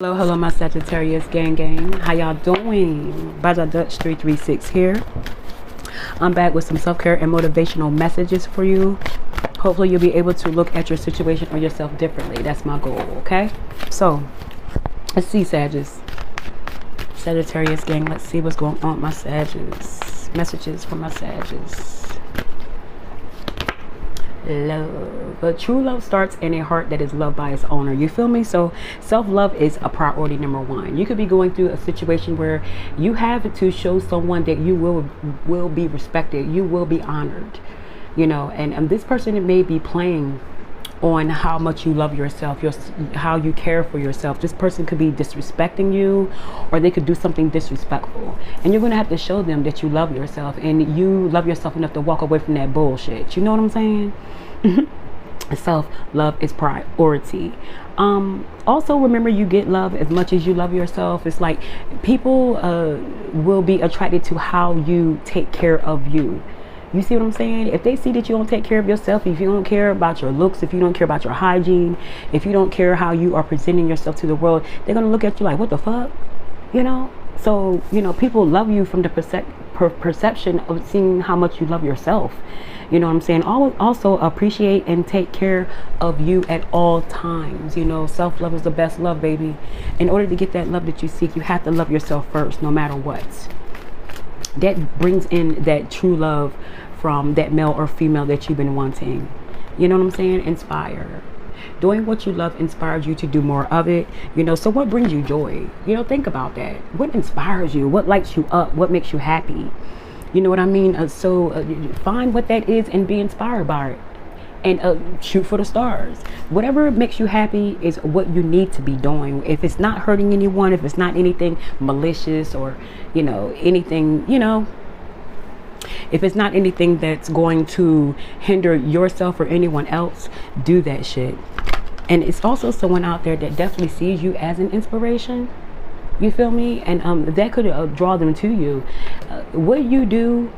Hello, my Sagittarius gang. How y'all doing? Baja Dutch 336 here. I'm back with some self-care and motivational messages for you. Hopefully you'll be able to look at your situation or yourself differently. That's my goal, okay? So, let's see, Sagittarius gang. Let's see what's going on with my Sagittarius. Messages for my Sagittarius. Love. But true love starts in a heart that is loved by its owner. You feel me? So self-love is a priority number one. You could be going through a situation where you have to show someone that you will be respected, you will be honored, you know, and this person may be playing on how much you love yourself, how you care for yourself. This person could be disrespecting you, or they could do something disrespectful, and you're gonna have to show them that you love yourself and you love yourself enough to walk away from that bullshit. You know what I'm saying? Self-love is priority. Also remember, you get love as much as you love yourself. It's like people will be attracted to how you take care of you. You see what I'm saying? If they see that you don't take care of yourself, if you don't care about your looks, if you don't care about your hygiene, if you don't care how you are presenting yourself to the world, they're going to look at you like, what the fuck? You know? So, you know, people love you from the perception of seeing how much you love yourself. You know what I'm saying? Also appreciate and take care of you at all times. You know, self-love is the best love, baby. In order to get that love that you seek, you have to love yourself first, no matter what. That brings in that true love from that male or female that you've been wanting. You know what I'm saying? Inspire. Doing what you love inspires you to do more of it. You know, so what brings you joy? You know, think about that. What inspires you? What lights you up? What makes you happy? You know what I mean? Find what that is and be inspired by it. And shoot for the stars. Whatever makes you happy is what you need to be doing. If it's not hurting anyone, if it's not anything malicious or, you know, anything, you know, if it's not anything that's going to hinder yourself or anyone else, do that shit. And it's also someone out there that definitely sees you as an inspiration. You feel me? And that could draw them to you. What you do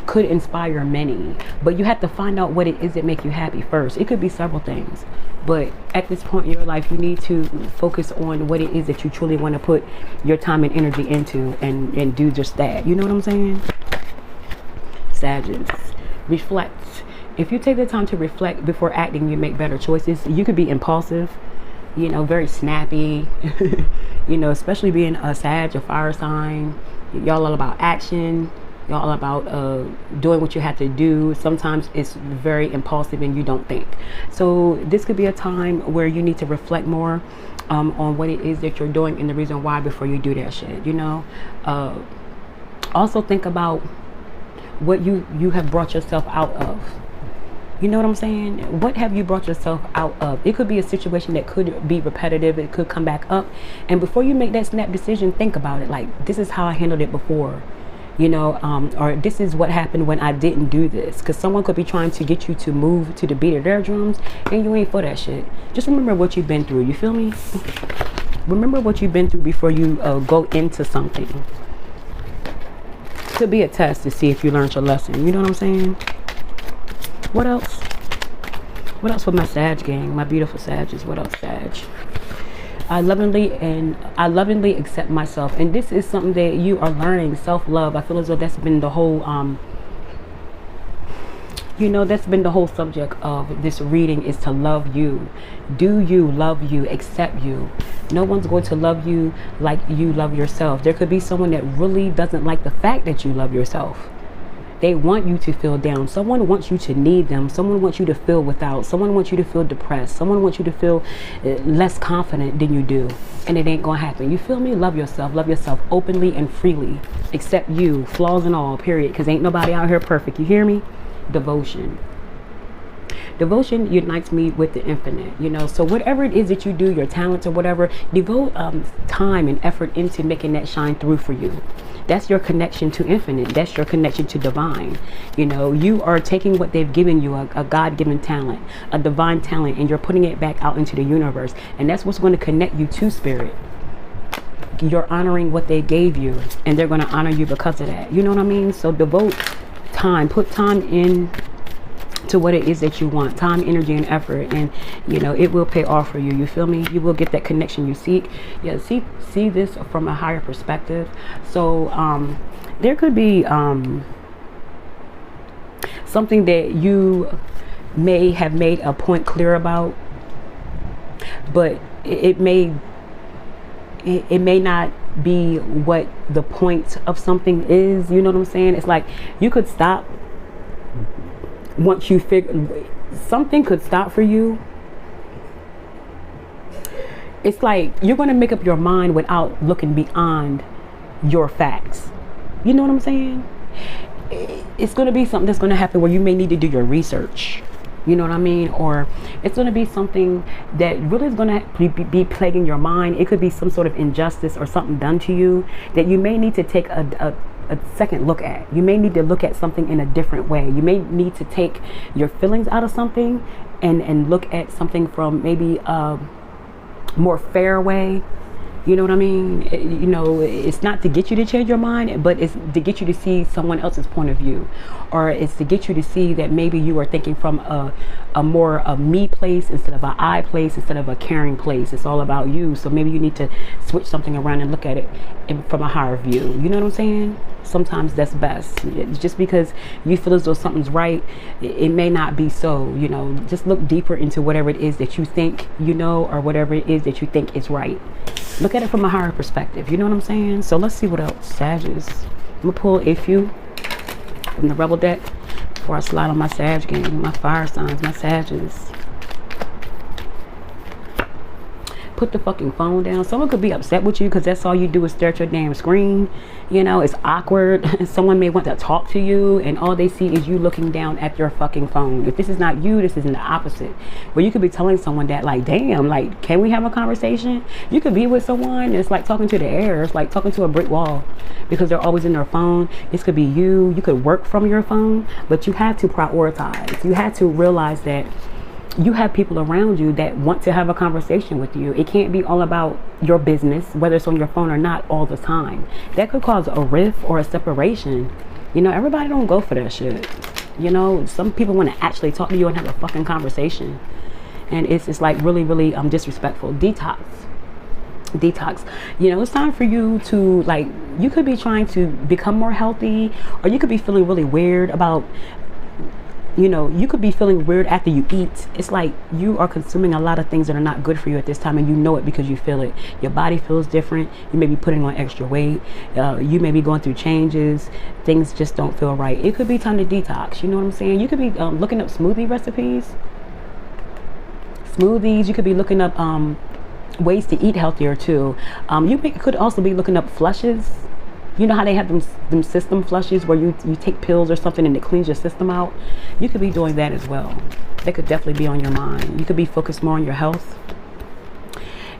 could inspire many, but you have to find out what it is that make you happy first. It could be several things, but at this point in your life, you need to focus on what it is that you truly want to put your time and energy into, and do just that. You know what I'm saying? Sagittarius, reflect. If you take the time to reflect before acting, you make better choices. You could be impulsive, you know, very snappy, you know, especially being a Sag, a fire sign. Y'all all about action. Y'all about doing what you have to do. Sometimes it's very impulsive and you don't think. So this could be a time where you need to reflect more on what it is that you're doing and the reason why before you do that shit, you know. Also think about what you have brought yourself out of. You know what I'm saying? What have you brought yourself out of? It could be a situation that could be repetitive. It could come back up. And before you make that snap decision, think about it. Like, this is how I handled it before. You know, or this is what happened when I didn't do this. Because someone could be trying to get you to move to the beat of their drums, and you ain't for that shit. Just remember what you've been through. You feel me? Remember what you've been through before you go into something. Could be a test to see if you learned your lesson. You know what I'm saying? What else? What else for my Sag gang? My beautiful Sagittarius. What else, Sag? I lovingly accept myself, and this is something that you are learning. Self-love. I feel as though that's been the whole you know, that's been the whole subject of this reading, is to love you. Do you love you? Accept you. No one's going to love you like you love yourself. There could be someone that really doesn't like the fact that you love yourself. They want you to feel down. Someone wants you to need them. Someone wants you to feel without. Someone wants you to feel depressed. Someone wants you to feel less confident than you do. And it ain't gonna happen. You feel me? Love yourself. Love yourself openly and freely. Accept you, flaws and all, period. Because ain't nobody out here perfect. You hear me? Devotion. Devotion unites me with the infinite, you know. So whatever it is that you do, your talents or whatever, devote time and effort into making that shine through for you. That's your connection to infinite. That's your connection to divine. You know, you are taking what they've given you, a God-given talent, a divine talent, and you're putting it back out into the universe. And that's what's going to connect you to spirit. You're honoring what they gave you, and they're going to honor you because of that. You know what I mean? So devote time. Put time in to what it is that you want. Time, energy, and effort, and you know, it will pay off for you. You feel me? You will get that connection you seek. Yeah, see this from a higher perspective. So there could be something that you may have made a point clear about, but it may not be what the point of something is. You know what I'm saying? It's like you could stop once you figure something could stop for you. It's like you're going to make up your mind without looking beyond your facts. You know what I'm saying? It's going to be something that's going to happen where you may need to do your research. You know what I mean? Or it's going to be something that really is going to be plaguing your mind. It could be some sort of injustice or something done to you that you may need to take a second look at. You may need to look at something in a different way. You may need to take your feelings out of something and look at something from maybe a more fair way. You know what I mean? You know, it's not to get you to change your mind, but it's to get you to see someone else's point of view, or it's to get you to see that maybe you are thinking from a more a me place instead of an I place, instead of a caring place. It's all about you. So maybe you need to switch something around and look at it from a higher view. You know what I'm saying? Sometimes that's best. Just because you feel as though something's right, it may not be so. You know, just look deeper into whatever it is that you think you know, or whatever it is that you think is right. Look at it from a higher perspective. You know what I'm saying? So let's see what else. Sagittarius. I'm going to pull a few from the Rebel deck before I slide on my Sag game. My fire signs, my Sagittarius. Put the fucking phone down. Someone could be upset with you because that's all you do is stare at your damn screen. You know, it's awkward. Someone may want to talk to you and all they see is you looking down at your fucking phone. If this is not you, this is in the opposite. Where you could be telling someone that, like, damn, like, can we have a conversation? You could be with someone and it's like talking to the air. It's like talking to a brick wall because they're always in their phone. This could be you. You could work from your phone, but you have to prioritize. You have to realize that you have people around you that want to have a conversation with you. It can't be all about your business, whether it's on your phone or not, all the time. That could cause a rift or a separation. You know, everybody don't go for that shit. You know, some people want to actually talk to you and have a fucking conversation. And it's like really, really disrespectful. Detox. You know, it's time for you to, like, you could be trying to become more healthy, or you could be feeling really weird about, you know, you could be feeling weird after you eat. It's like you are consuming a lot of things that are not good for you at this time, and you know it because you feel it. Your body feels different. You may be putting on extra weight. You may be going through changes. Things just don't feel right. It could be time to detox. You know what I'm saying? You could be looking up smoothie recipes. You could be looking up ways to eat healthier too. Could also be looking up flushes. You know how they have them system flushes where you take pills or something and it cleans your system out? You could be doing that as well. That could definitely be on your mind. You could be focused more on your health.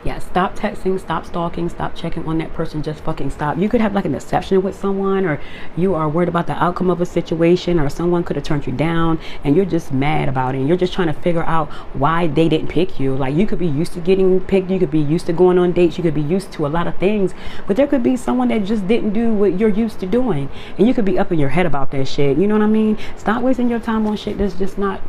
Yeah, stop texting, stop stalking, stop checking on that person, just fucking stop. You could have like a deception with someone, or you are worried about the outcome of a situation, or someone could have turned you down and you're just mad about it and you're just trying to figure out why they didn't pick you. Like, you could be used to getting picked, you could be used to going on dates, you could be used to a lot of things, but there could be someone that just didn't do what you're used to doing, and you could be up in your head about that shit. You know what I mean? Stop wasting your time on shit that's just not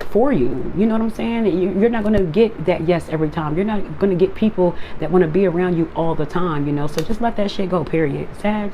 for you. You know what I'm saying? You're not going to get that yes every time. You're not going to get people that want to be around you all the time, you know? So just let that shit go, period. Sag.